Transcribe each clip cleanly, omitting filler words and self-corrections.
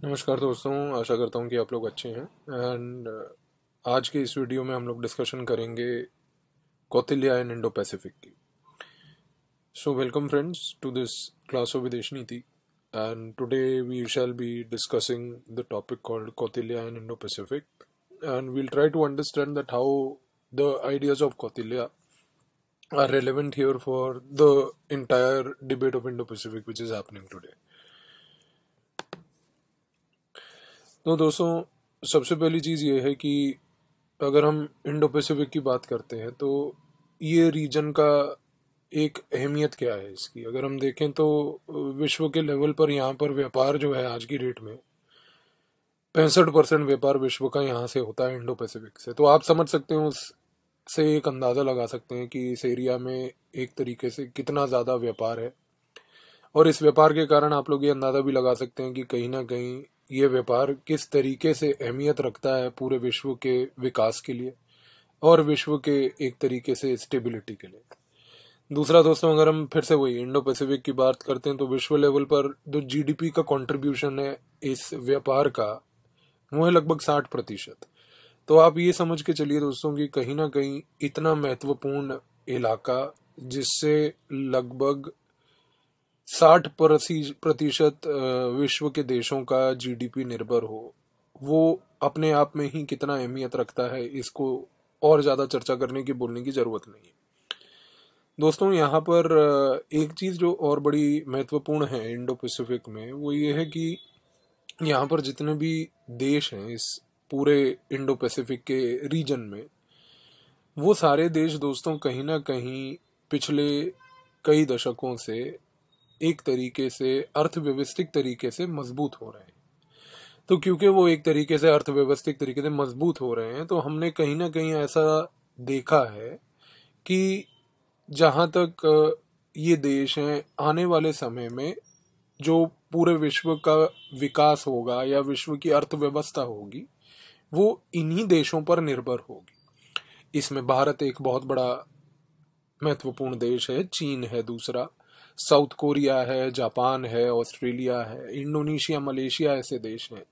नमस्कार दोस्तों, आशा करता हूँ कि आप लोग अच्छे हैं। एंड आज के इस वीडियो में हम लोग डिस्कशन करेंगे कौटिल्य एंड इंडो पैसिफिक की। So welcome friends to this class of विदेश नीति, and today we shall be discussing the topic called Kautilya and Indo Pacific, and we'll try to understand that how the ideas of Kautilya are relevant here for the entire debate of Indo-Pacific which is happening today. तो दोस्तों, सबसे पहली चीज़ ये है कि अगर हम Indo Pacific की बात करते हैं तो ये रीजन का एक अहमियत क्या है इसकी। अगर हम देखें तो विश्व के लेवल पर यहाँ पर व्यापार जो है आज की डेट में 65% व्यापार विश्व का यहाँ से होता है इंडो पैसिफिक से। तो आप समझ सकते हैं, उससे एक अंदाज़ा लगा सकते हैं कि इस एरिया में एक तरीके से कितना ज़्यादा व्यापार है। और इस व्यापार के कारण आप लोग ये अंदाज़ा भी लगा सकते हैं कि कहीं ना कहीं ये व्यापार किस तरीके से अहमियत रखता है पूरे विश्व के विकास के लिए और विश्व के एक तरीके से स्टेबिलिटी के लिए। दूसरा दोस्तों, अगर हम फिर से वही इंडो पैसिफिक की बात करते हैं तो विश्व लेवल पर जो जीडीपी का कंट्रीब्यूशन है इस व्यापार का, वो है लगभग 60%। तो आप ये समझ के चलिए दोस्तों कि कहीं ना कहीं इतना महत्वपूर्ण इलाका जिससे लगभग 60% विश्व के देशों का जीडीपी निर्भर हो, वो अपने आप में ही कितना अहमियत रखता है, इसको और ज़्यादा चर्चा करने की बोलने की ज़रूरत नहीं है। दोस्तों, यहाँ पर एक चीज़ जो और बड़ी महत्वपूर्ण है इंडो पैसिफिक में, वो ये है कि यहाँ पर जितने भी देश हैं इस पूरे इंडो पैसिफिक के रीजन में, वो सारे देश दोस्तों कहीं ना कहीं पिछले कई दशकों से एक तरीके से अर्थव्यवस्थिक तरीके से मजबूत हो रहे हैं। तो क्योंकि वो एक तरीके से अर्थव्यवस्थिक तरीके से मजबूत हो रहे हैं, तो हमने कहीं ना कहीं ऐसा देखा है कि जहाँ तक ये देश हैं, आने वाले समय में जो पूरे विश्व का विकास होगा या विश्व की अर्थव्यवस्था होगी, वो इन्हीं देशों पर निर्भर होगी। इसमें भारत एक बहुत बड़ा महत्वपूर्ण देश है, चीन है दूसरा, साउथ कोरिया है, जापान है, ऑस्ट्रेलिया है, इंडोनेशिया, मलेशिया, ऐसे देश हैं।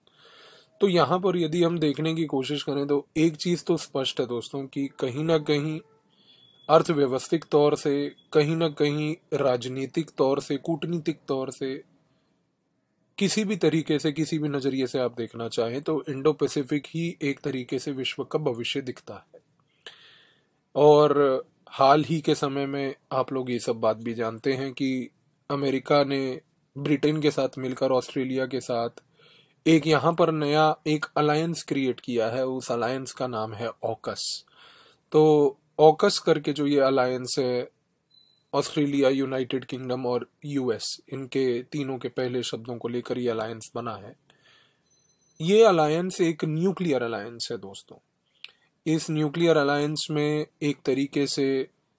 तो यहाँ पर यदि हम देखने की कोशिश करें तो एक चीज़ तो स्पष्ट है दोस्तों कि कहीं ना कहीं अर्थव्यवस्थिक तौर से, कहीं ना कहीं राजनीतिक तौर से, कूटनीतिक तौर से, किसी भी तरीके से, किसी भी नज़रिए से आप देखना चाहें तो इंडो पैसिफिक ही एक तरीके से विश्व का भविष्य दिखता है। और हाल ही के समय में आप लोग ये सब बात भी जानते हैं कि अमेरिका ने ब्रिटेन के साथ मिलकर ऑस्ट्रेलिया के साथ एक यहाँ पर नया एक अलायंस क्रिएट किया है। उस अलायंस का नाम है ऑकस। तो ऑकस करके जो ये अलायंस है, ऑस्ट्रेलिया, यूनाइटेड किंगडम और यूएस, इनके तीनों के पहले शब्दों को लेकर ये अलायंस बना है। ये अलायंस एक न्यूक्लियर अलायंस है दोस्तों। इस न्यूक्लियर अलायंस में एक तरीके से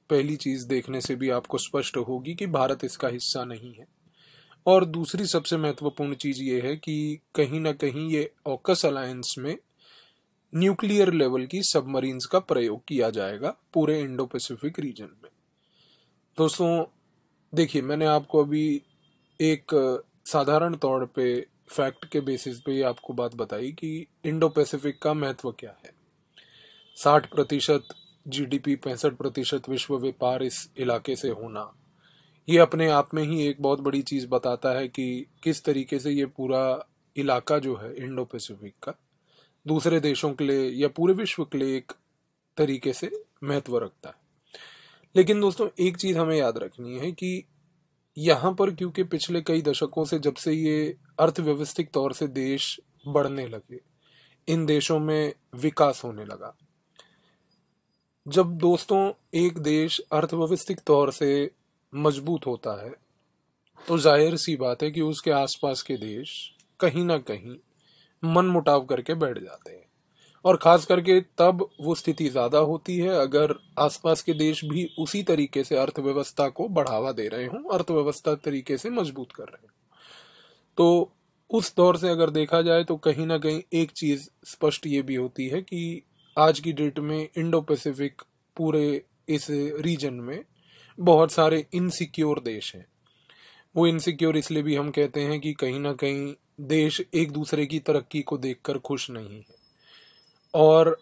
पहली चीज देखने से भी आपको स्पष्ट होगी कि भारत इसका हिस्सा नहीं है। और दूसरी सबसे महत्वपूर्ण चीज ये है कि कहीं ना कहीं ये ऑकस अलायंस में न्यूक्लियर लेवल की सबमरीन्स का प्रयोग किया जाएगा पूरे इंडो पैसिफिक रीजन में। दोस्तों देखिए, मैंने आपको अभी एक साधारण तौर पे फैक्ट के बेसिस पे आपको बात बताई कि इंडो पैसिफिक का महत्व क्या है। 60% जीडीपी, 65% विश्व व्यापार इस इलाके से होना, ये अपने आप में ही एक बहुत बड़ी चीज़ बताता है कि किस तरीके से ये पूरा इलाका जो है इंडो पैसिफिक का दूसरे देशों के लिए या पूरे विश्व के लिए एक तरीके से महत्व रखता है। लेकिन दोस्तों, एक चीज़ हमें याद रखनी है कि यहाँ पर क्योंकि पिछले कई दशकों से जब से ये अर्थव्यवस्थिक तौर से देश बढ़ने लगे, इन देशों में विकास होने लगा। जब दोस्तों एक देश अर्थव्यवस्थिक तौर से मजबूत होता है तो जाहिर सी बात है कि उसके आसपास के देश कहीं ना कहीं मन मुटाव करके बैठ जाते हैं। और खास करके तब वो स्थिति ज्यादा होती है अगर आसपास के देश भी उसी तरीके से अर्थव्यवस्था को बढ़ावा दे रहे हों, अर्थव्यवस्था तरीके से मजबूत कर रहे हों। तो उस दौर से अगर देखा जाए तो कहीं ना कहीं एक चीज स्पष्ट ये भी होती है कि आज की डेट में इंडो पैसिफिक पूरे इस रीजन में बहुत सारे इनसिक्योर देश हैं। वो इनसिक्योर इसलिए भी हम कहते हैं कि कहीं ना कहीं देश एक दूसरे की तरक्की को देखकर खुश नहीं है, और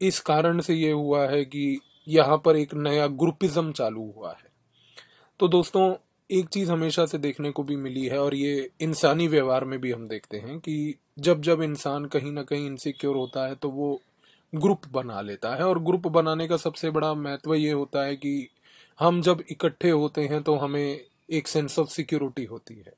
इस कारण से ये हुआ है कि यहाँ पर एक नया ग्रुपिज्म चालू हुआ है। तो दोस्तों, एक चीज हमेशा से देखने को भी मिली है, और ये इंसानी व्यवहार में भी हम देखते हैं कि जब जब इंसान कहीं ना कहीं इनसिक्योर होता है तो वो ग्रुप बना लेता है। और ग्रुप बनाने का सबसे बड़ा महत्व ये होता है कि हम जब इकट्ठे होते हैं तो हमें एक सेंस ऑफ सिक्योरिटी होती है।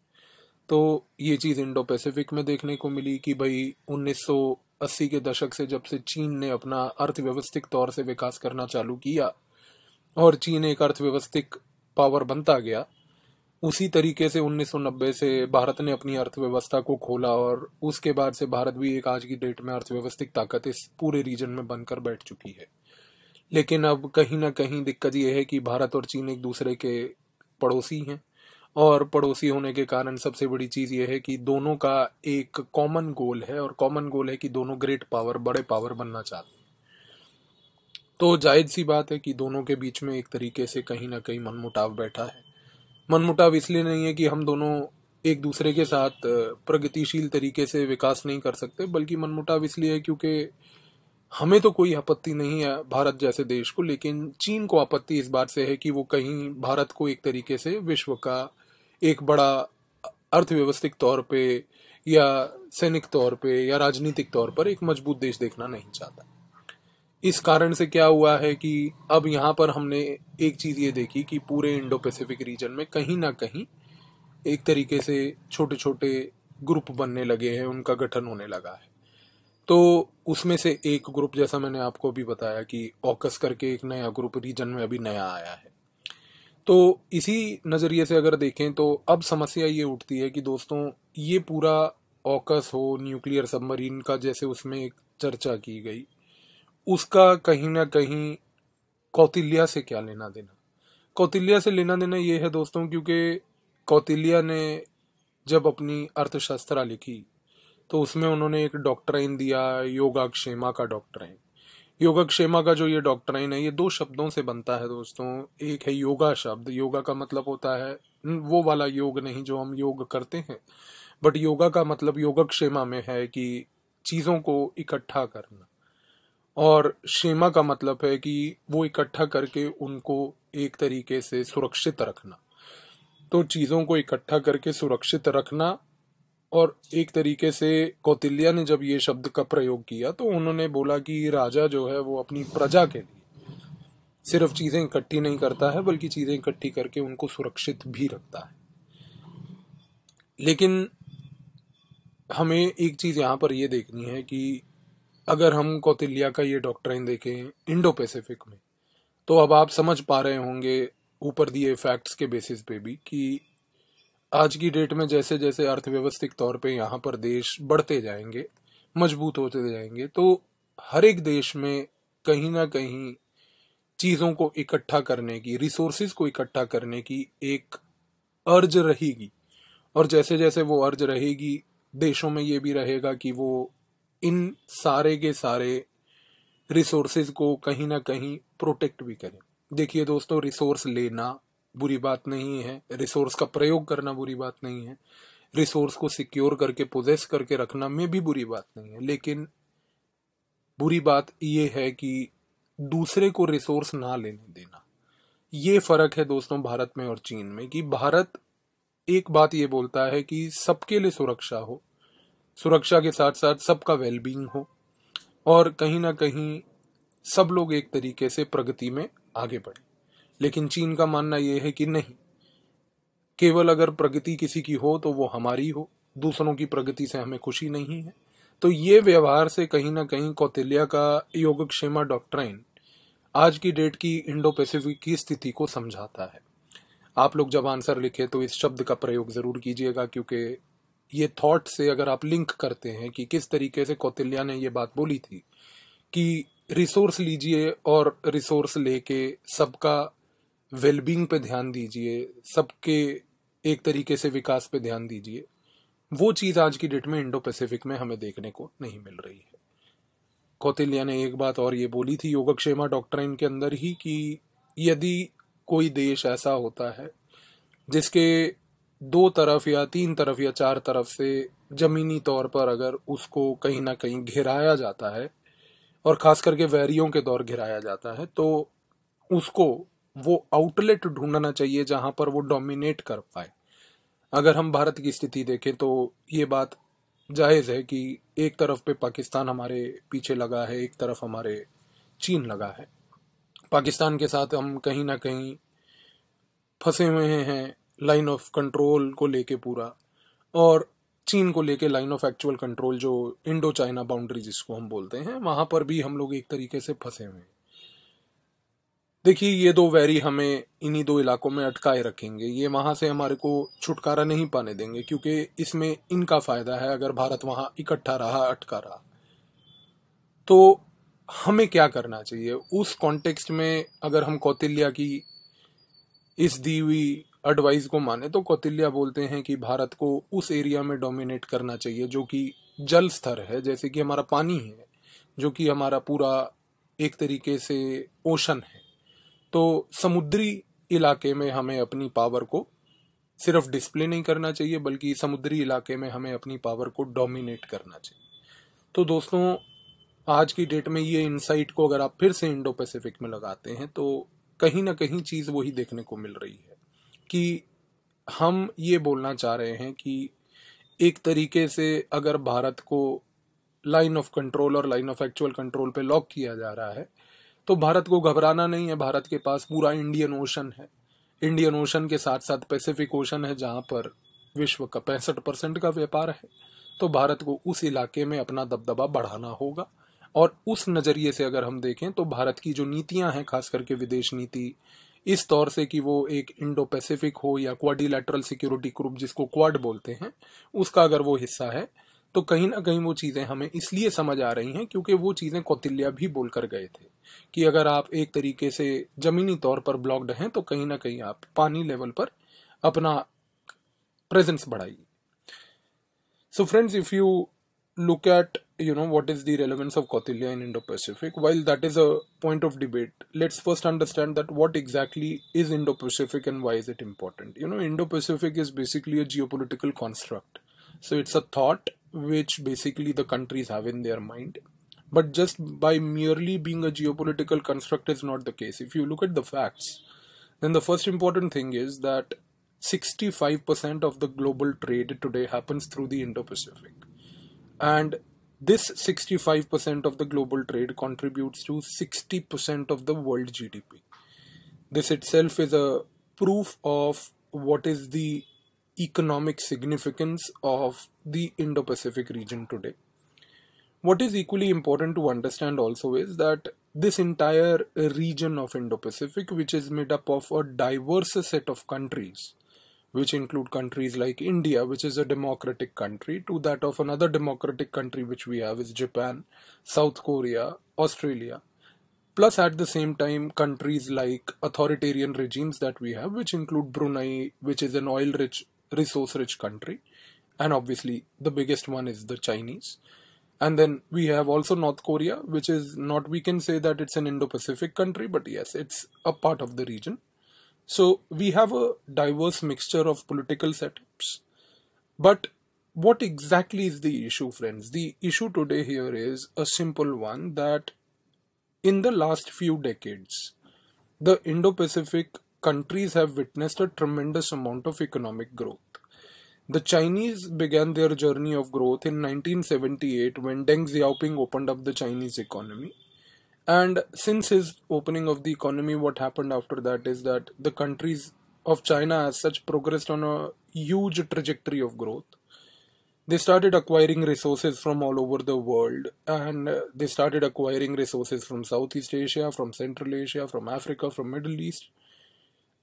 तो ये चीज इंडो पैसिफिक में देखने को मिली कि भाई 1980 के दशक से जब से चीन ने अपना अर्थव्यवस्थिक तौर से विकास करना चालू किया और चीन एक अर्थव्यवस्थिक पावर बनता गया, उसी तरीके से 1990 से भारत ने अपनी अर्थव्यवस्था को खोला, और उसके बाद से भारत भी एक आज की डेट में अर्थव्यवस्थिक ताकत इस पूरे रीजन में बनकर बैठ चुकी है। लेकिन अब कहीं ना कहीं दिक्कत यह है कि भारत और चीन एक दूसरे के पड़ोसी हैं, और पड़ोसी होने के कारण सबसे बड़ी चीज यह है कि दोनों का एक कॉमन गोल है, और कॉमन गोल है कि दोनों ग्रेट पावर, बड़े पावर बनना चाहते हैं। तो जायज सी बात है कि दोनों के बीच में एक तरीके से कहीं ना कहीं मनमुटाव बैठा है। मनमुटाव इसलिए नहीं है कि हम दोनों एक दूसरे के साथ प्रगतिशील तरीके से विकास नहीं कर सकते, बल्कि मनमुटाव इसलिए है क्योंकि हमें तो कोई आपत्ति नहीं है भारत जैसे देश को, लेकिन चीन को आपत्ति इस बात से है कि वो कहीं भारत को एक तरीके से विश्व का एक बड़ा अर्थव्यवस्थिक तौर पे या सैनिक तौर पे या राजनीतिक तौर पर एक मजबूत देश देखना नहीं चाहता। इस कारण से क्या हुआ है कि अब यहाँ पर हमने एक चीज ये देखी कि पूरे इंडो पैसिफिक रीजन में कहीं ना कहीं एक तरीके से छोटे छोटे ग्रुप बनने लगे हैं, उनका गठन होने लगा है। तो उसमें से एक ग्रुप, जैसा मैंने आपको अभी बताया कि ऑकस करके एक नया ग्रुप रीजन में अभी नया आया है। तो इसी नजरिए से अगर देखें तो अब समस्या ये उठती है कि दोस्तों, ये पूरा ऑकस हो, न्यूक्लियर सबमरीन का जैसे उसमें एक चर्चा की गई, उसका कहीं ना कहीं कौटिल्य से क्या लेना देना। कौटिल्य से लेना देना ये है दोस्तों, क्योंकि कौटिल्य ने जब अपनी अर्थशास्त्र लिखी तो उसमें उन्होंने एक डॉक्ट्राइन दिया, योगाक्षेमा का डॉक्ट्राइन। योगाक्षेमा का जो ये डॉक्ट्राइन है, ये दो शब्दों से बनता है दोस्तों। एक है योगा शब्द, योगा का मतलब होता है वो वाला योग नहीं जो हम योग करते हैं, बट योगा का मतलब योगक्षेमा में है कि चीजों को इकट्ठा करना, और क्षेमा का मतलब है कि वो इकट्ठा करके उनको एक तरीके से सुरक्षित रखना। तो चीजों को इकट्ठा करके सुरक्षित रखना, और एक तरीके से कौटिल्य ने जब ये शब्द का प्रयोग किया तो उन्होंने बोला कि राजा जो है वो अपनी प्रजा के लिए सिर्फ चीजें इकट्ठी नहीं करता है, बल्कि चीजें इकट्ठी करके उनको सुरक्षित भी रखता है। लेकिन हमें एक चीज यहाँ पर ये देखनी है कि अगर हम कौटिल्य का ये डॉक्ट्राइन देखें इंडो पैसिफिक में, तो अब आप समझ पा रहे होंगे ऊपर दिए फैक्ट्स के बेसिस पे भी कि आज की डेट में जैसे जैसे अर्थव्यवस्थिक तौर पे यहाँ पर देश बढ़ते जाएंगे, मजबूत होते जाएंगे, तो हर एक देश में कहीं ना कहीं चीजों को इकट्ठा करने की, रिसोर्सेज को इकट्ठा करने की एक अर्ज रहेगी। और जैसे जैसे वो अर्ज रहेगी, देशों में ये भी रहेगा कि वो इन सारे के सारे रिसोर्सेज को कहीं ना कहीं प्रोटेक्ट भी करें। देखिए दोस्तों, रिसोर्स लेना बुरी बात नहीं है, रिसोर्स का प्रयोग करना बुरी बात नहीं है, रिसोर्स को सिक्योर करके पोजेस करके रखना में भी बुरी बात नहीं है, लेकिन बुरी बात यह है कि दूसरे को रिसोर्स ना लेने देना। ये फर्क है दोस्तों भारत में और चीन में, कि भारत एक बात ये बोलता है कि सबके लिए सुरक्षा हो, सुरक्षा के साथ साथ सबका वेलबींग हो, और कहीं ना कहीं सब लोग एक तरीके से प्रगति में आगे बढ़े। लेकिन चीन का मानना यह है कि नहीं, केवल अगर प्रगति किसी की हो तो वो हमारी हो, दूसरों की प्रगति से हमें खुशी नहीं है। तो ये व्यवहार से कहीं ना कहीं कौटिल्य का योगक्षेमा डॉक्ट्राइन आज की डेट की इंडो पैसिफिक की स्थिति को समझाता है। आप लोग जब आंसर लिखे तो इस शब्द का प्रयोग जरूर कीजिएगा, क्योंकि ये थॉट से अगर आप लिंक करते हैं कि किस तरीके से कौटिल्य ने ये बात बोली थी कि रिसोर्स लीजिए और रिसोर्स लेके सबका वेलबींग पे ध्यान दीजिए, सबके एक तरीके से विकास पे ध्यान दीजिए, वो चीज आज की डेट में इंडो पैसिफिक में हमें देखने को नहीं मिल रही है। कौटिल्य ने एक बात और ये बोली थी योगक्षेमा डॉक्ट्राइन के अंदर ही कि यदि कोई देश ऐसा होता है जिसके दो तरफ या तीन तरफ या चार तरफ से जमीनी तौर पर अगर उसको कहीं ना कहीं घिराया जाता है, और खास करके वैरियों के दौर घिराया जाता है, तो उसको वो आउटलेट ढूंढना चाहिए जहां पर वो डोमिनेट कर पाए। अगर हम भारत की स्थिति देखें तो ये बात जायज़ है कि एक तरफ पे पाकिस्तान हमारे पीछे लगा है, एक तरफ हमारे चीन लगा है। पाकिस्तान के साथ हम कहीं ना कहीं फंसे हुए हैं लाइन ऑफ कंट्रोल को लेके पूरा, और चीन को लेके लाइन ऑफ एक्चुअल कंट्रोल जो इंडो चाइना बाउंड्री जिसको हम बोलते हैं, वहां पर भी हम लोग एक तरीके से फंसे हुए हैं। देखिए, ये दो वैरी हमें इन्हीं दो इलाकों में अटकाए रखेंगे, ये वहां से हमारे को छुटकारा नहीं पाने देंगे, क्योंकि इसमें इनका फायदा है अगर भारत वहां इकट्ठा रहा, अटका रहा। तो हमें क्या करना चाहिए उस कॉन्टेक्स्ट में? अगर हम कौटिल्य की इस दी हुई एडवाइस को माने तो कौटिल्य बोलते हैं कि भारत को उस एरिया में डोमिनेट करना चाहिए जो कि जल स्तर है, जैसे कि हमारा पानी है, जो कि हमारा पूरा एक तरीके से ओशन है। तो समुद्री इलाके में हमें अपनी पावर को सिर्फ डिस्प्ले नहीं करना चाहिए, बल्कि समुद्री इलाके में हमें अपनी पावर को डोमिनेट करना चाहिए। तो दोस्तों, आज की डेट में ये इनसाइट को अगर आप फिर से इंडो पैसिफिक में लगाते हैं तो कहीं ना कहीं चीज वही देखने को मिल रही है कि हम ये बोलना चाह रहे हैं कि एक तरीके से अगर भारत को लाइन ऑफ कंट्रोल और लाइन ऑफ एक्चुअल कंट्रोल पे लॉक किया जा रहा है, तो भारत को घबराना नहीं है। भारत के पास पूरा इंडियन ओशन है, इंडियन ओशन के साथ साथ पैसिफिक ओशन है, जहां पर विश्व का 65% का व्यापार है। तो भारत को उस इलाके में अपना दबदबा बढ़ाना होगा। और उस नजरिए से अगर हम देखें तो भारत की जो नीतियां हैं, खास करके विदेश नीति, इस तौर से कि वो एक इंडो पैसिफिक हो या क्वाड्रिलैटरल सिक्योरिटी ग्रुप जिसको क्वाड बोलते हैं, उसका अगर वो हिस्सा है, तो कहीं ना कहीं वो चीजें हमें इसलिए समझ आ रही हैं क्योंकि वो चीजें कौटिल्य भी बोलकर गए थे कि अगर आप एक तरीके से जमीनी तौर पर ब्लॉक्ड हैं तो कहीं ना कहीं आप पानी लेवल पर अपना प्रेजेंस बढ़ाइए। So friends, if you look at what is the relevance of Kautilya in Indo-Pacific, while that is a point of debate, let's first understand that what exactly is Indo-Pacific and why is it important. Indo-Pacific is basically a geopolitical construct. So it's a thought which basically the countries have in their mind. But just by merely being a geopolitical construct is not the case. If you look at the facts, then the first important thing is that 65% of the global trade today happens through the Indo-Pacific. And this 65% of the global trade contributes to 60% of the world GDP. This itself is a proof of what is the economic significance of the Indo-Pacific region today. What is equally important to understand also is that this entire region of Indo-Pacific, which is made up of a diverse set of countries, which include countries like India, which is a democratic country, to that of another democratic country which we have is Japan, South Korea, Australia, plus at the same time countries like authoritarian regimes that we have, which include Brunei, which is an oil-rich, resource-rich country, and obviously the biggest one is the Chinese. And then we have also North Korea, which is not, we can say that it's an Indo-Pacific country, but yes, it's a part of the region. So we have a diverse mixture of political setups. But what exactly is the issue, friends? The issue today here is a simple one, that in the last few decades, the Indo-Pacific countries have witnessed a tremendous amount of economic growth. The Chinese began their journey of growth in 1978 when Deng Xiaoping opened up the Chinese economy. And since his opening of the economy, what happened after that is that the countries of China as such progressed on a huge trajectory of growth. They started acquiring resources from all over the world, and they started acquiring resources from Southeast Asia, from Central Asia, from Africa, from Middle East.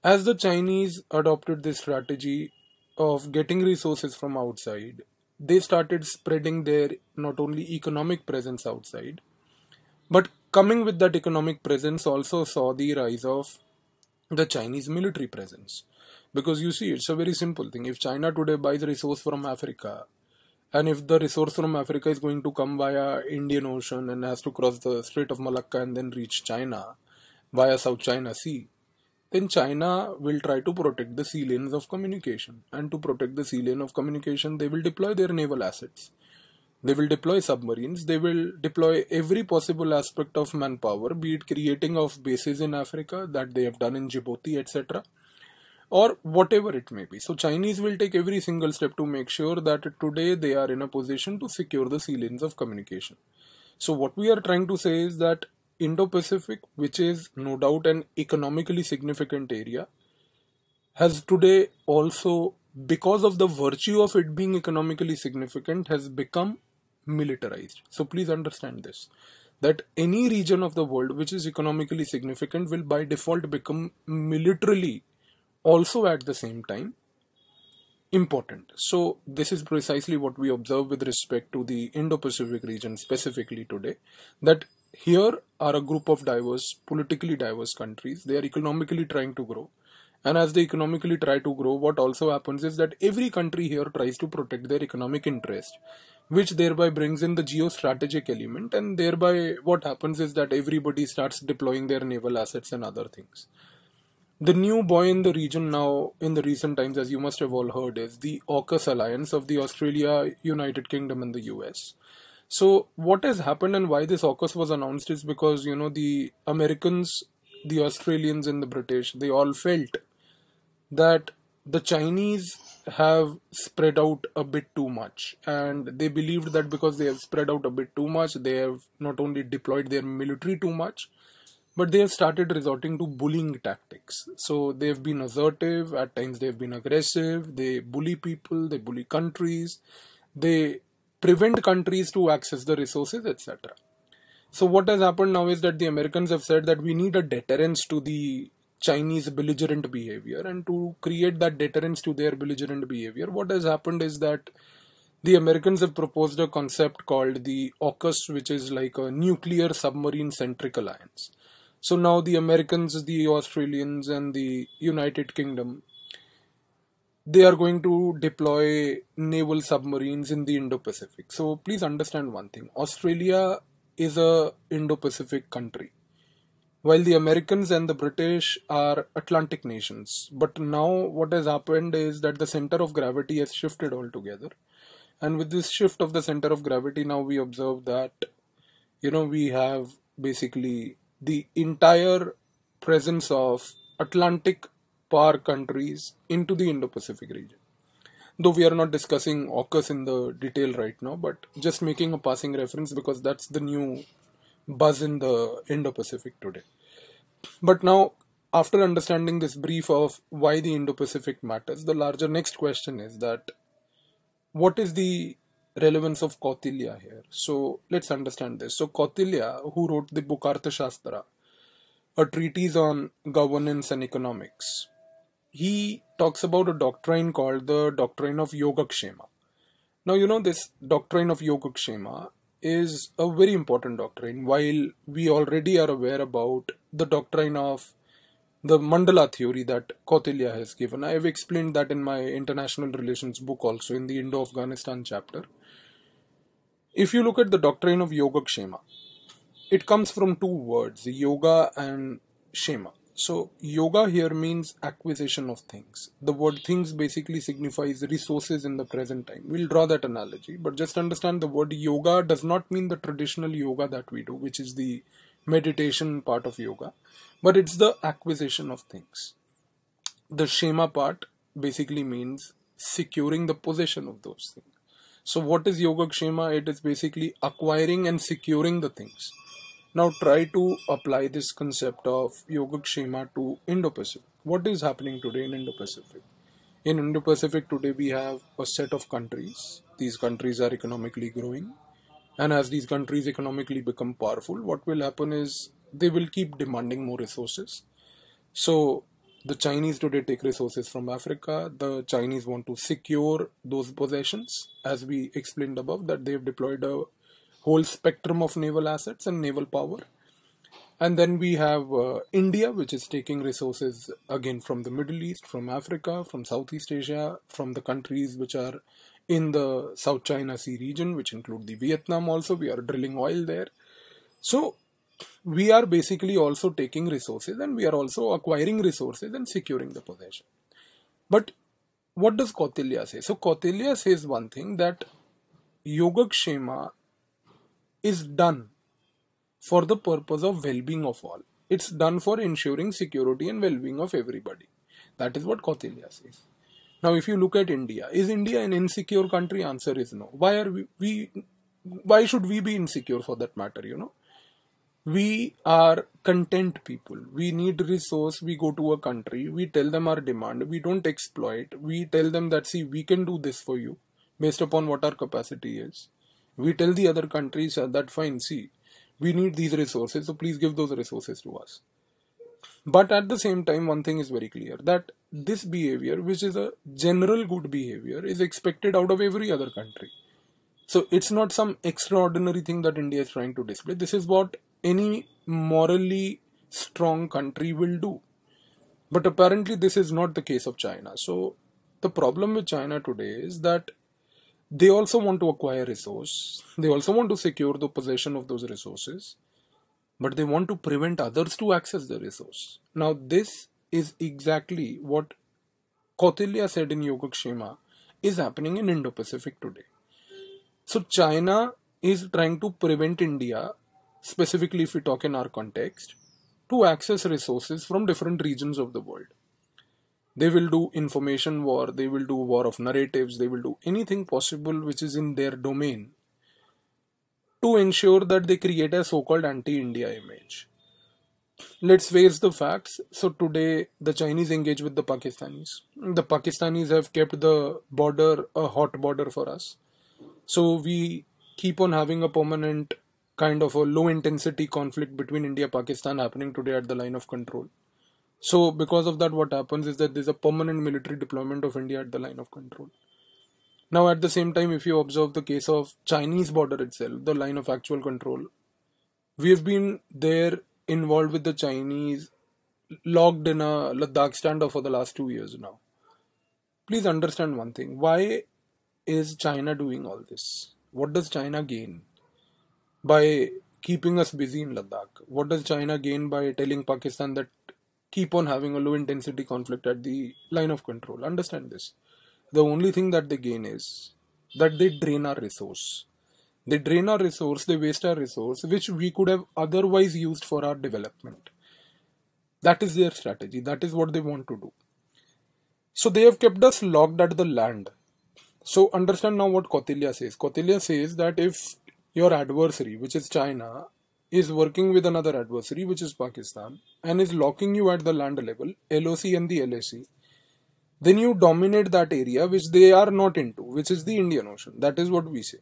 As the Chinese adopted this strategy of getting resources from outside, they started spreading their not only economic presence outside, but coming with that economic presence also saw the rise of the Chinese military presence. Because you see, it's a very simple thing. If China today buys resource from Africa, and if the resource from Africa is going to come via Indian Ocean and has to cross the Strait of Malacca and then reach China via South China Sea, then China will try to protect the sea lanes of communication. And to protect the sea lane of communication, they will deploy their naval assets. They will deploy submarines. They will deploy every possible aspect of manpower, be it creating of bases in Africa that they have done in Djibouti, etc., or whatever it may be. So Chinese will take every single step to make sure that today they are in a position to secure the sea lanes of communication. So what we are trying to say is that Indo-Pacific, which is no doubt an economically significant area, has today also, because of the virtue of it being economically significant, has become militarized. So please understand this, that any region of the world which is economically significant will by default become militarily also at the same time important. So this is precisely what we observe with respect to the Indo-Pacific region specifically today, that here are a group of diverse, politically diverse countries. They are economically trying to grow. And as they economically try to grow, what also happens is that every country here tries to protect their economic interest, which thereby brings in the geostrategic element. And thereby what happens is that everybody starts deploying their naval assets and other things. The new boy in the region now, in the recent times, as you must have all heard, is the AUKUS alliance of the Australia, United Kingdom and the US. So what has happened and why this AUKUS was announced is because, the Americans, the Australians and the British, they all felt that the Chinese have spread out a bit too much, and they believed that because they have spread out a bit too much, they have not only deployed their military too much, but they have started resorting to bullying tactics. So they've been assertive, at times they've been aggressive, they bully people, they bully countries, they prevent countries to access the resources, etc. So what has happened now is that the Americans have said that we need a deterrence to the Chinese belligerent behavior, and to create that deterrence to their belligerent behavior, what has happened is that the Americans have proposed a concept called the AUKUS, which is like a nuclear submarine centric alliance. So now the Americans, the Australians and the United Kingdom, they are going to deploy naval submarines in the Indo-Pacific. So please understand one thing. Australia is a Indo-Pacific country, while the Americans and the British are Atlantic nations. But now what has happened is that the center of gravity has shifted altogether. And with this shift of the center of gravity, now we observe that, we have basically the entire presence of Atlantic power countries into the Indo-Pacific region. Though we are not discussing AUKUS in the detail right now, but just making a passing reference because that's the new buzz in the Indo-Pacific today. But now, after understanding this brief of why the Indo-Pacific matters, the larger next question is that what is the relevance of Kautilya here? So let's understand this. So Kautilya, who wrote the book Arthashastra, a treatise on governance and economics, he talks about a doctrine called the doctrine of Yogakshema. Now, this doctrine of Yogakshema is a very important doctrine. While we already are aware about the doctrine of the Mandala theory that Kautilya has given, I have explained that in my international relations book also, in the Indo-Afghanistan chapter. If you look at the doctrine of Yogakshema, it comes from two words, yoga and shema. So yoga here means acquisition of things. The word things basically signifies resources in the present time. We'll draw that analogy, but just understand the word yoga does not mean the traditional yoga that we do, which is the meditation part of yoga, but it's the acquisition of things. The shema part basically means securing the possession of those things. So what is Yogakshema? It is basically acquiring and securing the things. Now try to apply this concept of Yogakshema to Indo-Pacific. What is happening today in Indo-Pacific? In Indo-Pacific today we have a set of countries. These countries are economically growing. And as these countries economically become powerful, what will happen is they will keep demanding more resources. So the Chinese today take resources from Africa. The Chinese want to secure those possessions. As we explained above, that they've deployed a whole spectrum of naval assets and naval power. And then we have India, which is taking resources again from the Middle East, from Africa, from Southeast Asia, from the countries which are in the South China Sea region, which include the Vietnam also. We are drilling oil there. So we are basically also taking resources and we are also acquiring resources and securing the possession. But what does Kautilya say? So Kautilya says one thing, that Yogakshema is done for the purpose of well-being of all. It's done for ensuring security and well-being of everybody. That is what Kautilya says. Now, if you look at India, is India an insecure country? Answer is no. Why should we be insecure for that matter, We are content people. We need resource. We go to a country. We tell them our demand. We don't exploit. We tell them that, see, we can do this for you based upon what our capacity is. We tell the other countries that, fine, see, we need these resources, so please give those resources to us. But at the same time, one thing is very clear, that this behavior, which is a general good behavior, is expected out of every other country. So it's not some extraordinary thing that India is trying to display. This is what any morally strong country will do. But apparently this is not the case of China. So the problem with China today is that they also want to acquire resource. They also want to secure the possession of those resources. But they want to prevent others to access the resource. Now this is exactly what Kautilya said in Yogakshema is happening in Indo-Pacific today. So China is trying to prevent India, specifically if we talk in our context, to access resources from different regions of the world. They will do information war, they will do war of narratives, they will do anything possible which is in their domain to ensure that they create a so-called anti-India image. Let's face the facts. So today the Chinese engage with the Pakistanis. The Pakistanis have kept the border a hot border for us. So we keep on having a permanent kind of a low intensity conflict between India and Pakistan happening today at the line of control. So because of that, what happens is that there's a permanent military deployment of India at the line of control. Now at the same time, if you observe the case of Chinese border itself, the line of actual control, we have been there involved with the Chinese, locked in a Ladakh standoff for the last 2 years now. Please understand one thing. Why is China doing all this? What does China gain by keeping us busy in Ladakh? What does China gain by telling Pakistan that keep on having a low intensity conflict at the line of control? Understand this. The only thing that they gain is that they drain our resource. They drain our resource, they waste our resource, which we could have otherwise used for our development. That is their strategy. That is what they want to do. So they have kept us locked at the land. So understand now what Kautilya says. Kautilya says that if your adversary, which is China, is working with another adversary, which is Pakistan, and is locking you at the land level, LOC and the LAC, then you dominate that area which they are not into, which is the Indian Ocean. That is what we say.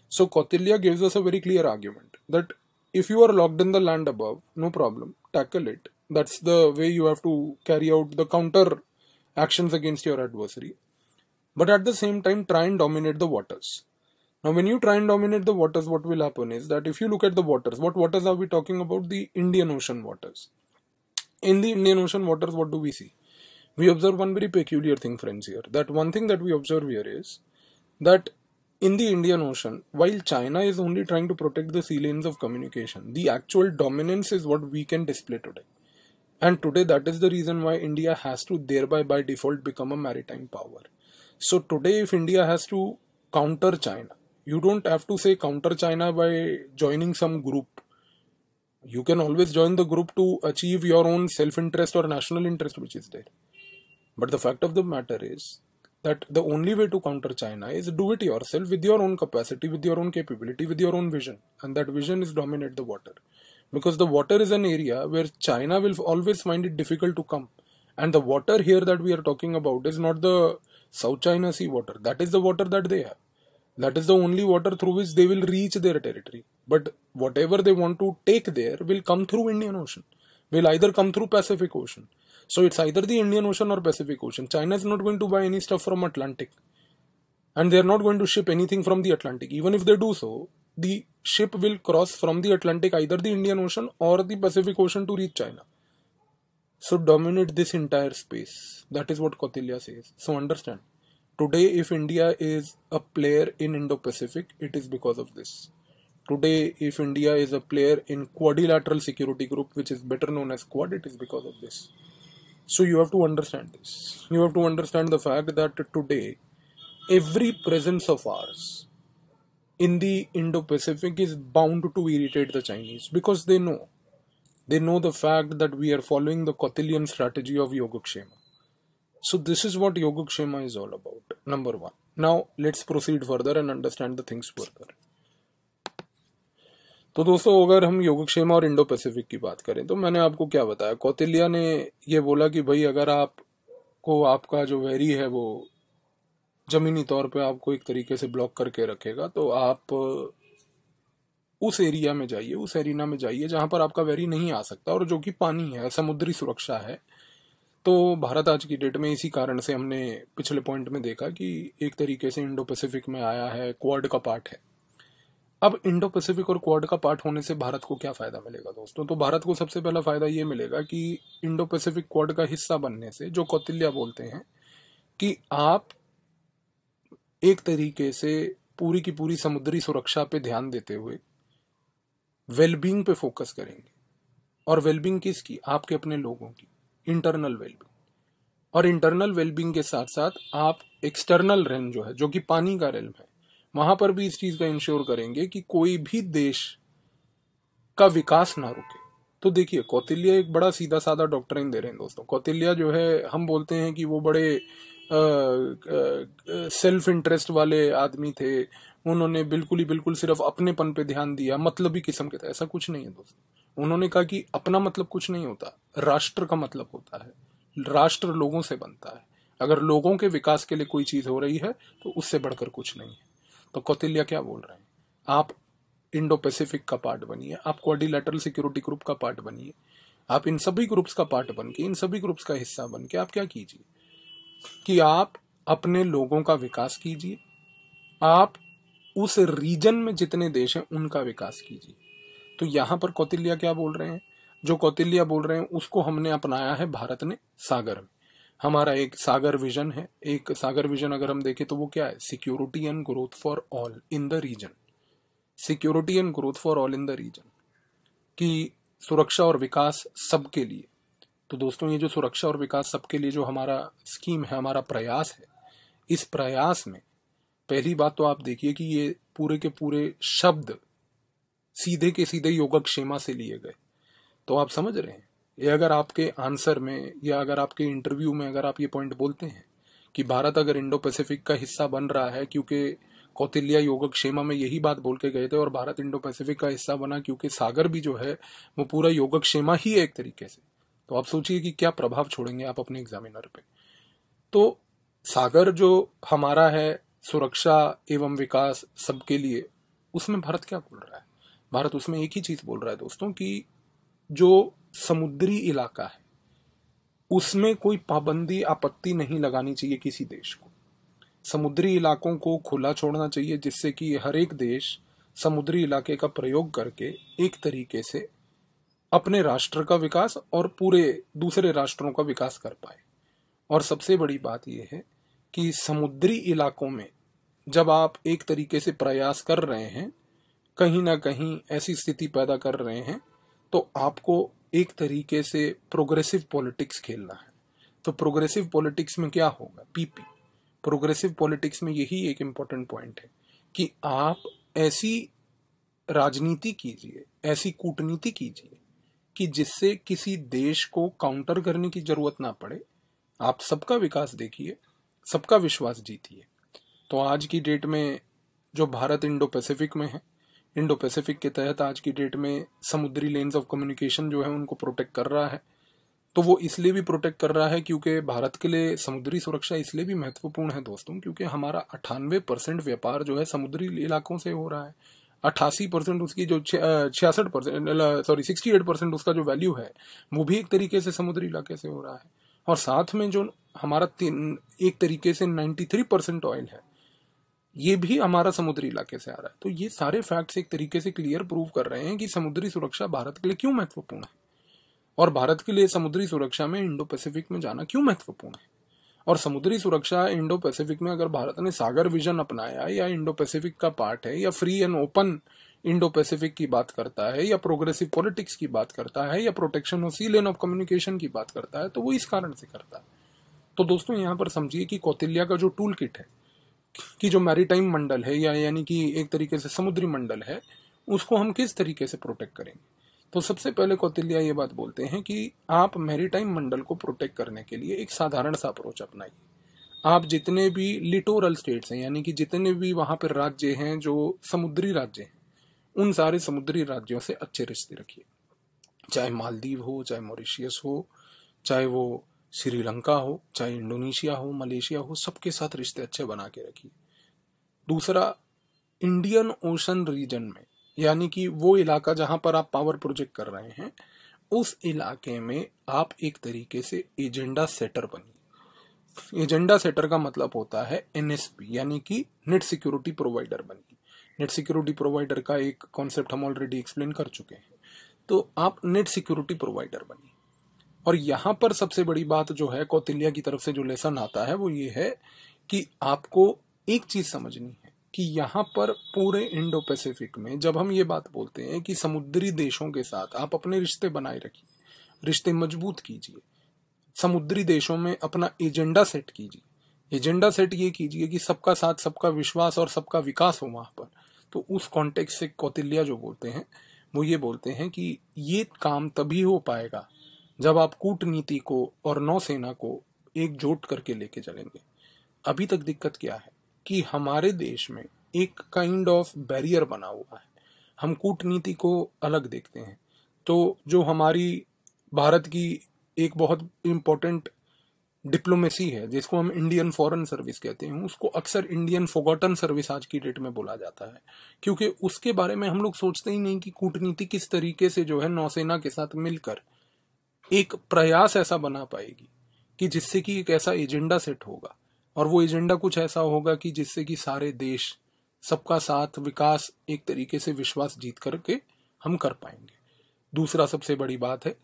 So Kautilya gives us a very clear argument that if you are locked in the land above, no problem, tackle it. That's the way you have to carry out the counter actions against your adversary. But at the same time, try and dominate the waters. Now when you try and dominate the waters, what will happen is that if you look at the waters, what waters are we talking about? The Indian Ocean waters. In the Indian Ocean waters, what do we see? We observe one very peculiar thing, friends, here. That one thing that we observe here is that in the Indian Ocean, while China is only trying to protect the sea lanes of communication, the actual dominance is what we can display today. And today that is the reason why India has to thereby by default become a maritime power. So today if India has to counter China, you don't have to say counter China by joining some group. You can always join the group to achieve your own self-interest or national interest which is there. But the fact of the matter is that the only way to counter China is do it yourself with your own capacity, with your own capability, with your own vision. And that vision is dominate the water. Because the water is an area where China will always find it difficult to come. And the water here that we are talking about is not the South China Sea water. That is the water that they have. That is the only water through which they will reach their territory. But whatever they want to take there will come through Indian Ocean. Will either come through Pacific Ocean. So it's either the Indian Ocean or Pacific Ocean. China is not going to buy any stuff from Atlantic. And they are not going to ship anything from the Atlantic. Even if they do so, the ship will cross from the Atlantic, either the Indian Ocean or the Pacific Ocean to reach China. So dominate this entire space. That is what Kautilya says. So understand. Today if India is a player in Indo-Pacific, it is because of this. Today, if India is a player in Quadrilateral Security Group, which is better known as Quad, it is because of this. So you have to understand this. You have to understand the fact that today, every presence of ours in the Indo-Pacific is bound to irritate the Chinese, because they know the fact that we are following the Kautilyan strategy of Yogakshema. So this is what Yogakshema is all about, number one. Now let's proceed further and understand the things further. तो दोस्तों, अगर हम योगक्षेम और Indo Pacific की बात करें तो मैंने आपको क्या बताया, कौटिल्य ने ये बोला कि भाई अगर आपको आपका जो वैरी है वो जमीनी तौर पे आपको एक तरीके से ब्लॉक करके रखेगा, तो आप उस एरिया में जाइए, उस एरिना में जाइए जहां पर आपका वैरी नहीं आ सकता, और जो कि पानी है, समुद्री सुरक्षा है। तो भारत आज की डेट में इसी कारण से हमने पिछले पॉइंट में देखा कि एक तरीके से इंडो पैसिफिक में आया है, क्वाड का पार्ट है। अब इंडो पैसिफिक और क्वाड का पार्ट होने से भारत को क्या फायदा मिलेगा दोस्तों? तो भारत को सबसे पहला फायदा ये मिलेगा कि इंडो पैसिफिक क्वाड का हिस्सा बनने से, जो कौटिल्य बोलते हैं कि आप एक तरीके से पूरी की पूरी समुद्री सुरक्षा पे ध्यान देते हुए वेलबींग पे फोकस करेंगे। और वेलबींग किसकी? आपके अपने लोगों की, इंटरनल वेलबींग। और इंटरनल वेलबींग के साथ साथ आप एक्सटर्नल रेल्म जो है, जो कि पानी का रेल्म है, वहां पर भी इस चीज का इंश्योर करेंगे कि कोई भी देश का विकास ना रुके। तो देखिए, कौटिल्य एक बड़ा सीधा साधा डॉक्ट्रिन दे रहे हैं दोस्तों। कौटिल्य जो है, हम बोलते हैं कि वो बड़े सेल्फ इंटरेस्ट वाले आदमी थे, उन्होंने बिल्कुल ही बिल्कुल सिर्फ अपनेपन पे ध्यान दिया, मतलबी किस्म के थे। ऐसा कुछ नहीं है दोस्तों। उन्होंने कहा कि अपना मतलब कुछ नहीं होता, राष्ट्र का मतलब होता है। राष्ट्र लोगों से बनता है। अगर लोगों के विकास के लिए कोई चीज हो रही है तो उससे बढ़कर कुछ नहीं है। तो कौटिल्य क्या बोल रहे हैं? आप इंडो पैसिफिक का पार्ट बनिए, आप क्वाड्रिलैटरल सिक्योरिटी ग्रुप का पार्ट बनिए, आप इन सभी ग्रुप्स का पार्ट बन के, इन सभी ग्रुप्स का हिस्सा बन के आप क्या कीजिए कि आप अपने लोगों का विकास कीजिए, आप उस रीजन में जितने देश हैं उनका विकास कीजिए। तो यहां पर कौटिल्य क्या बोल रहे हैं? जो कौटिल्य बोल रहे हैं उसको हमने अपनाया है भारत ने सागर में। हमारा एक सागर विजन है। एक सागर विजन अगर हम देखें तो वो क्या है? Security and growth for all in the region. Security and growth for all in the region, की सुरक्षा और विकास सबके लिए। तो दोस्तों, ये जो सुरक्षा और विकास सबके लिए जो हमारा स्कीम है, हमारा प्रयास है, इस प्रयास में पहली बात तो आप देखिए कि ये पूरे के पूरे शब्द सीधे के सीधे योगक्षेमा से लिए गए। तो आप समझ रहे हैं, ये अगर आपके आंसर में या अगर आपके इंटरव्यू में अगर आप ये पॉइंट बोलते हैं कि भारत अगर इंडो पैसिफिक का हिस्सा बन रहा है, क्योंकि कौटिल्य योगक्षेमा में यही बात बोल के गए थे, और भारत इंडो पैसिफिक का हिस्सा बना क्योंकि सागर भी जो है वो पूरा योगक्षेमा ही है एक तरीके से। तो आप सोचिए कि क्या प्रभाव छोड़ेंगे आप अपने एग्जामिनर पे। तो सागर जो हमारा है, सुरक्षा एवं विकास सबके लिए, उसमें भारत क्या बोल रहा है? भारत उसमें एक ही चीज बोल रहा है दोस्तों कि जो समुद्री इलाका है उसमें कोई पाबंदी, आपत्ति नहीं लगानी चाहिए किसी देश को। समुद्री इलाकों को खुला छोड़ना चाहिए, जिससे कि हर एक देश समुद्री इलाके का प्रयोग करके एक तरीके से अपने राष्ट्र का विकास और पूरे दूसरे राष्ट्रों का विकास कर पाए। और सबसे बड़ी बात यह है कि समुद्री इलाकों में जब आप एक तरीके से प्रयास कर रहे हैं, कहीं ना कहीं ऐसी स्थिति पैदा कर रहे हैं, तो आपको एक तरीके से प्रोग्रेसिव पॉलिटिक्स खेलना है। तो प्रोग्रेसिव पॉलिटिक्स में क्या होगा? पीपी। प्रोग्रेसिव पॉलिटिक्स में यही एक इंपॉर्टेंट पॉइंट है कि आप ऐसी राजनीति कीजिए, ऐसी कूटनीति कीजिए कि जिससे किसी देश को काउंटर करने की जरूरत ना पड़े। आप सबका विकास देखिए, सबका विश्वास जीतिए। तो आज की डेट में जो भारत इंडो पैसिफिक में है, इंडो पैसिफिक के तहत आज की डेट में समुद्री लेन्स ऑफ कम्युनिकेशन जो है उनको प्रोटेक्ट कर रहा है। तो वो इसलिए भी प्रोटेक्ट कर रहा है क्योंकि भारत के लिए समुद्री सुरक्षा इसलिए भी महत्वपूर्ण है दोस्तों, क्योंकि हमारा 98% व्यापार जो है समुद्री इलाकों से हो रहा है। 88% उसकी जो 68% उसका जो वैल्यू है वो भी एक तरीके से समुद्री इलाके से हो रहा है। और साथ में जो हमारा एक तरीके से 93% ऑयल है, ये भी हमारा समुद्री इलाके से आ रहा है। तो ये सारे फैक्ट्स एक तरीके से क्लियर प्रूव कर रहे हैं कि समुद्री सुरक्षा भारत के लिए क्यों महत्वपूर्ण है, और भारत के लिए समुद्री सुरक्षा में इंडो पैसिफिक में जाना क्यों महत्वपूर्ण है। और समुद्री सुरक्षा इंडो पैसिफिक में अगर भारत ने सागर विजन अपनाया या इंडो पैसिफिक का पार्ट है या free and open Indo Pacific की बात करता है या प्रोग्रेसिव पॉलिटिक्स की बात करता है या protection of sea lane of communication की बात करता है, तो वो इस कारण से करता है। तो दोस्तों यहाँ पर समझिए कि कौटिल्य का जो टूल किट है, कि जो मैरीटाइम मंडल है या यानी कि एक तरीके से समुद्री मंडल है, उसको हम किस तरीके से प्रोटेक्ट करेंगे। तो सबसे पहले कौटिल्य ये बात बोलते हैं कि आप मैरीटाइम मंडल को प्रोटेक्ट करने के लिए एक साधारण सा अप्रोच अपनाइए। आप जितने भी लिटोरल स्टेट्स हैं, यानी कि जितने भी वहां पर राज्य हैं जो समुद्री राज्य हैं, उन सारे समुद्री राज्यों से अच्छे रिश्ते रखिए। चाहे मालदीव हो, चाहे मॉरिशियस हो, चाहे वो श्रीलंका हो, चाहे इंडोनेशिया हो, मलेशिया हो, सबके साथ रिश्ते अच्छे बना के रखिए। दूसरा, इंडियन ओशन रीजन में, यानी कि वो इलाका जहां पर आप पावर प्रोजेक्ट कर रहे हैं, उस इलाके में आप एक तरीके से एजेंडा सेटर बनिए। एजेंडा सेटर का मतलब होता है एनएसपी, यानी कि नेट सिक्योरिटी प्रोवाइडर बनिए। नेट सिक्योरिटी प्रोवाइडर का एक कॉन्सेप्ट हम ऑलरेडी एक्सप्लेन कर चुके हैं। तो आप नेट सिक्योरिटी प्रोवाइडर बनिए। और यहां पर सबसे बड़ी बात जो है कौटिल्य की तरफ से जो लेसन आता है वो ये है कि आपको एक चीज समझनी है कि यहाँ पर पूरे इंडो पैसिफिक में जब हम ये बात बोलते हैं कि समुद्री देशों के साथ आप अपने रिश्ते बनाए रखिए, रिश्ते मजबूत कीजिए, समुद्री देशों में अपना एजेंडा सेट कीजिए। एजेंडा सेट ये कीजिए कि सबका साथ, सबका विश्वास और सबका विकास हो वहां पर। तो उस कॉन्टेक्स्ट से कौटिल्य जो बोलते हैं वो ये बोलते हैं कि ये काम तभी हो पाएगा जब आप कूटनीति को और नौसेना को एकजुट करके लेके चलेंगे। अभी तक दिक्कत क्या है कि हमारे देश में एक काइंड ऑफ बैरियर बना हुआ है। हम कूटनीति को अलग देखते हैं। तो जो हमारी भारत की एक बहुत इंपॉर्टेंट डिप्लोमेसी है, जिसको हम इंडियन फॉरेन सर्विस कहते हैं, उसको अक्सर इंडियन फॉरगॉटन सर्विस आज की डेट में बोला जाता है, क्योंकि उसके बारे में हम लोग सोचते ही नहीं कि कूटनीति किस तरीके से जो है नौसेना के साथ मिलकर एक प्रयास ऐसा बना पाएगी कि जिससे कि एक ऐसा एजेंडा सेट होगा, और वो एजेंडा कुछ ऐसा होगा कि जिससे कि सारे देश, सबका साथ, विकास, एक तरीके से विश्वास जीत करके हम कर पाएंगे। दूसरा सबसे बड़ी बात है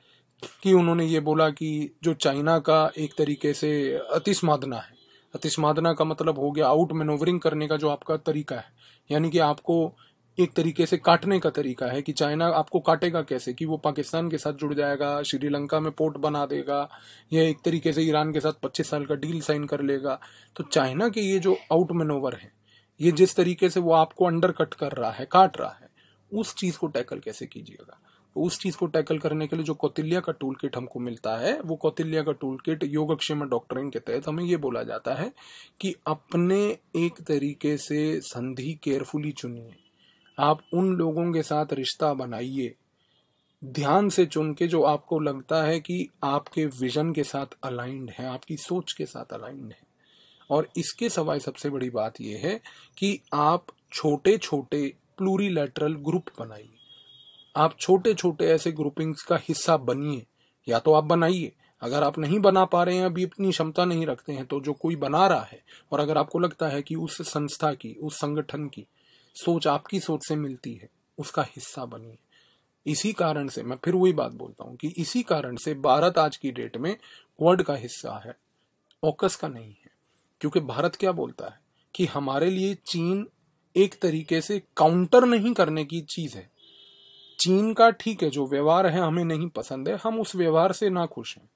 कि उन्होंने ये बोला कि जो चाइना का एक तरीके से अतिस्मादना है, अतिस्मादना का मतलब हो गया आउट मैनोवरिंग करने का जो आपका तरीका है, यानी कि आपको एक तरीके से काटने का तरीका है कि चाइना आपको काटेगा कैसे, कि वो पाकिस्तान के साथ जुड़ जाएगा, श्रीलंका में पोर्ट बना देगा, या एक तरीके से ईरान के साथ 25 साल का डील साइन कर लेगा। तो चाइना के ये जो आउट मैनोवर है, ये जिस तरीके से वो आपको अंडर कट कर रहा है, काट रहा है, उस चीज को टैकल कैसे कीजिएगा। उस चीज को टैकल करने के लिए जो कौटिल्य का टूल किट हमको मिलता है, वो कौटिल्य का टूल किट योगक्षेम डॉक्ट्रिन के तहत हमें ये बोला जाता है कि अपने एक तरीके से संधि केयरफुली चुनिए। आप उन लोगों के साथ रिश्ता बनाइए, ध्यान से चुन के, जो आपको लगता है कि आपके विजन के साथ अलाइंड है, आपकी सोच के साथ अलाइंड है। और इसके सिवाय सबसे बड़ी बात यह है कि आप छोटे छोटे प्लूरीलैटरल ग्रुप बनाइए। आप छोटे छोटे ऐसे ग्रुपिंग्स का हिस्सा बनिए, या तो आप बनाइए, अगर आप नहीं बना पा रहे हैं, अभी इतनी क्षमता नहीं रखते हैं, तो जो कोई बना रहा है और अगर आपको लगता है कि उस संस्था की, उस संगठन की सोच आपकी सोच से मिलती है, उसका हिस्सा बनिए। इसी कारण से मैं फिर वही बात बोलता हूं कि इसी कारण से भारत आज की डेट में क्वाड का हिस्सा है, ऑकस का नहीं है। क्योंकि भारत क्या बोलता है कि हमारे लिए चीन एक तरीके से काउंटर नहीं करने की चीज है। चीन का ठीक है, जो व्यवहार है हमें नहीं पसंद है, हम उस व्यवहार से ना खुश हैं,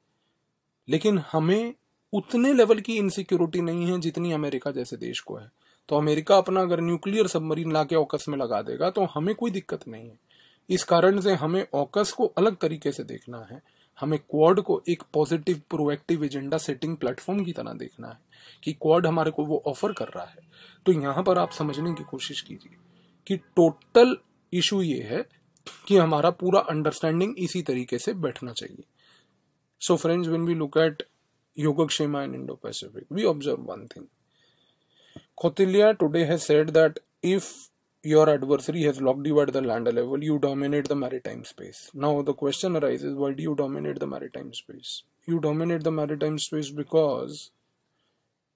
लेकिन हमें उतने लेवल की इनसिक्योरिटी नहीं है जितनी अमेरिका जैसे देश को है। तो अमेरिका अपना अगर न्यूक्लियर सबमरीन लाके ऑकस में लगा देगा तो हमें कोई दिक्कत नहीं है। इस कारण से हमें ऑकस को अलग तरीके से देखना है, हमें क्वाड को एक positive proactive agenda setting platform की तरह देखना है कि क्वाड हमारे को वो ऑफर कर रहा है। तो यहां पर आप समझने की कोशिश कीजिए कि टोटल इशू ये है कि हमारा पूरा अंडरस्टैंडिंग इसी तरीके से बैठना चाहिए। So friends, when we look at Yogakshema in Indo Pacific, we observe one thing. Kautilya today has said that if your adversary has locked you at the land level, you dominate the maritime space. Now the question arises, why do you dominate the maritime space? You dominate the maritime space because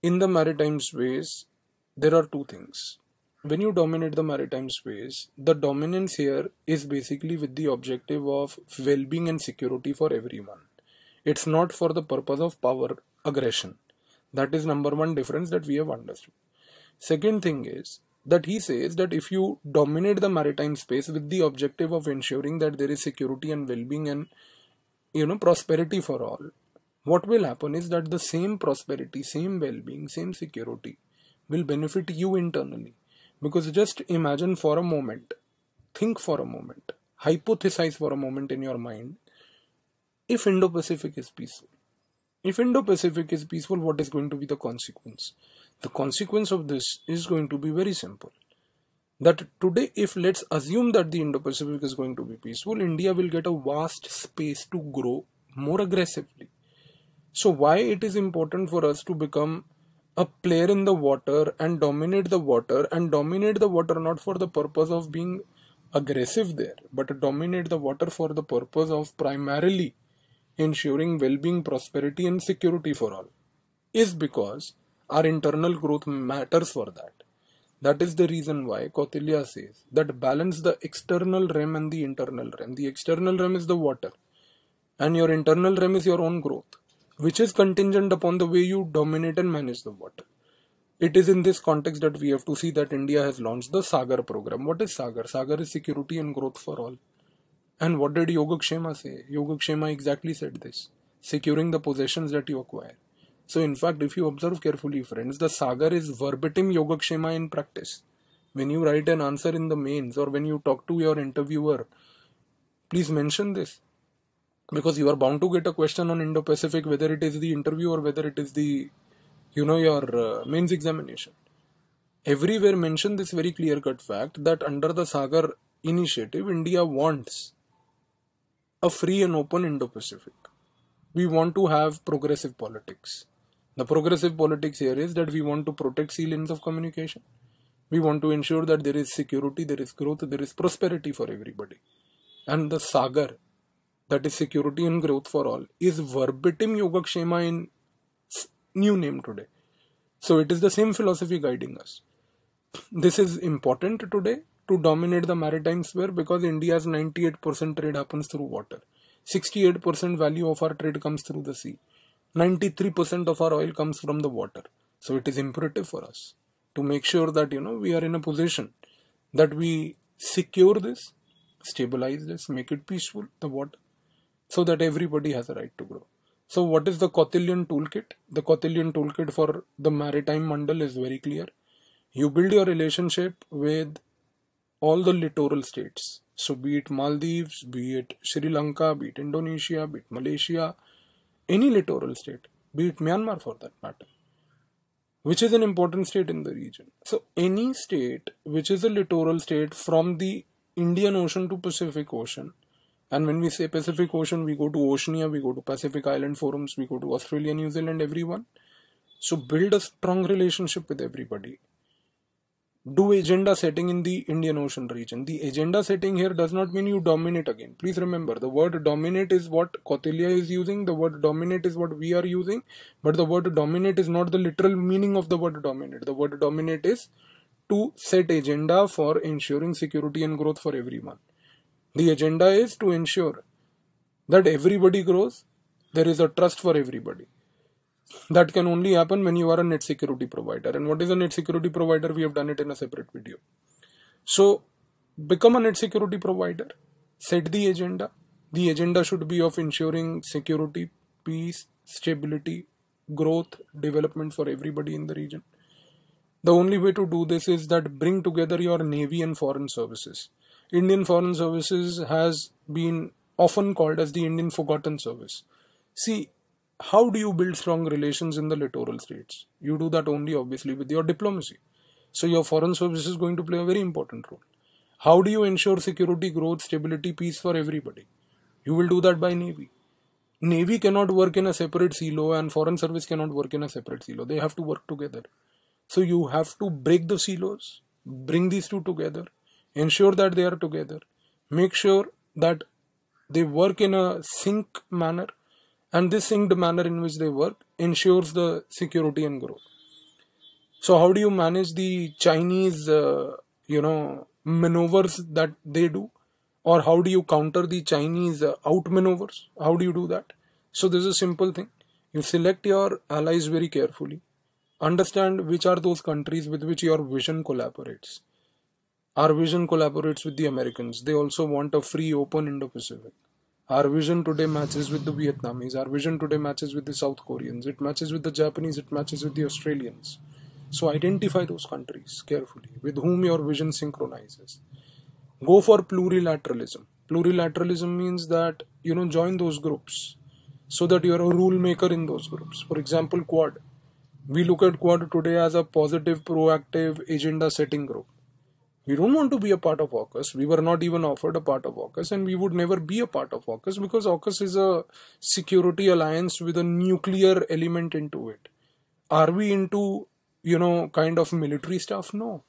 in the maritime space there are two things. When you dominate the maritime space, the dominance here is basically with the objective of well-being and security for everyone. It's not for the purpose of power aggression. That is number one difference that we have understood. Second thing is, that he says that if you dominate the maritime space with the objective of ensuring that there is security and well-being and prosperity for all, what will happen is that the same prosperity, same well-being, same security will benefit you internally. Because just imagine for a moment, think for a moment, hypothesize for a moment in your mind, if Indo-Pacific is peaceful. If Indo-Pacific is peaceful, what is going to be the consequence? The consequence of this is going to be very simple. That today, if let's assume that the Indo-Pacific is going to be peaceful, India will get a vast space to grow more aggressively. So why it is important for us to become a player in the water and dominate the water, and dominate the water not for the purpose of being aggressive there, but dominate the water for the purpose of primarily ensuring well-being, prosperity and security for all, is because our internal growth matters for that. That is the reason why Kautilya says that balance the external realm and the internal realm. The external realm is the water, and your internal realm is your own growth, which is contingent upon the way you dominate and manage the water. It is in this context that we have to see that India has launched the Sagar program. What is Sagar? Sagar is security and growth for all. And what did Yogakshema say? Yogakshema exactly said this: securing the possessions that you acquire. So in fact, if you observe carefully, friends, the Sagar is verbatim Yogakshema in practice. When you write an answer in the mains or when you talk to your interviewer, please mention this. Because you are bound to get a question on Indo-Pacific, whether it is the interview or whether it is the, your mains examination. Everywhere mention this very clear-cut fact that under the Sagar initiative, India wants a free and open Indo-Pacific. We want to have progressive politics. The progressive politics here is that we want to protect sea lanes of communication. We want to ensure that there is security, there is growth, there is prosperity for everybody. And the Sagar, that is security and growth for all, is verbatim Yogakshema in new name today. So it is the same philosophy guiding us. This is important today to dominate the maritime sphere because India's 98% trade happens through water. 68% value of our trade comes through the sea. 93% of our oil comes from the water. So it is imperative for us to make sure that we are in a position that we secure this, stabilize this, make it peaceful, the water, so that everybody has a right to grow. So what is the Kautilyan toolkit? The Kautilyan toolkit for the maritime mandal is very clear. You build your relationship with all the littoral states. So be it Maldives, be it Sri Lanka, be it Indonesia, be it Malaysia, any littoral state, be it Myanmar for that matter, which is an important state in the region. So any state which is a littoral state from the Indian Ocean to Pacific Ocean, and when we say Pacific Ocean, we go to Oceania, we go to Pacific Island Forums, we go to Australia, New Zealand, everyone. So build a strong relationship with everybody. Do agenda setting in the Indian Ocean region. The agenda setting here does not mean you dominate again. Please remember, the word dominate is what Kautilya is using, the word dominate is what we are using, but the word dominate is not the literal meaning of the word dominate. The word dominate is to set agenda for ensuring security and growth for everyone. The agenda is to ensure that everybody grows, there is a trust for everybody. That can only happen when you are a net security provider. And what is a net security provider? We have done it in a separate video. So become a net security provider. Set the agenda. The agenda should be of ensuring security, peace, stability, growth, development for everybody in the region. The only way to do this is that bring together your Navy and Foreign Services. Indian Foreign Services has been often called as the Indian Forgotten Service. See, how do you build strong relations in the littoral states? You do that only obviously with your diplomacy. So your foreign service is going to play a very important role. How do you ensure security, growth, stability, peace for everybody? You will do that by Navy. Navy cannot work in a separate silo and foreign service cannot work in a separate silo. They have to work together. So you have to break the silos, bring these two together, ensure that they are together, make sure that they work in a sync manner. And this synced manner in which they work ensures the security and growth. So how do you manage the Chinese, maneuvers that they do? Or how do you counter the Chinese outmaneuvers? How do you do that? So this is a simple thing. You select your allies very carefully. Understand which are those countries with which your vision collaborates. Our vision collaborates with the Americans. They also want a free, open Indo-Pacific. Our vision today matches with the Vietnamese. Our vision today matches with the South Koreans. It matches with the Japanese. It matches with the Australians. So identify those countries carefully with whom your vision synchronizes. Go for plurilateralism. Plurilateralism means that, join those groups so that you're a rule maker in those groups. For example, Quad. We look at Quad today as a positive, proactive, agenda setting group. We don't want to be a part of AUKUS. We were not even offered a part of AUKUS, and we would never be a part of AUKUS because AUKUS is a security alliance with a nuclear element into it. Are we into, kind of military stuff? No.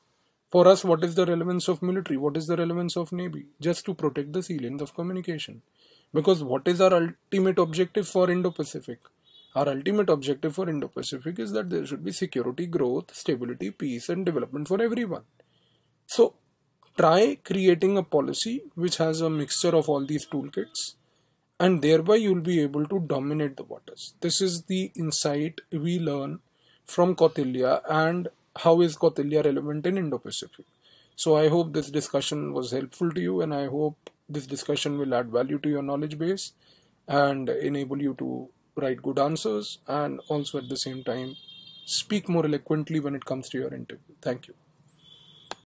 For us, what is the relevance of military? What is the relevance of Navy? Just to protect the sea lanes of communication. Because what is our ultimate objective for Indo-Pacific? Our ultimate objective for Indo-Pacific is that there should be security, growth, stability, peace, and development for everyone. So, try creating a policy which has a mixture of all these toolkits, and thereby you'll be able to dominate the waters. This is the insight we learn from Kautilya, and how is Kautilya relevant in Indo-Pacific. So I hope this discussion was helpful to you, and I hope this discussion will add value to your knowledge base and enable you to write good answers, and also at the same time speak more eloquently when it comes to your interview. Thank you.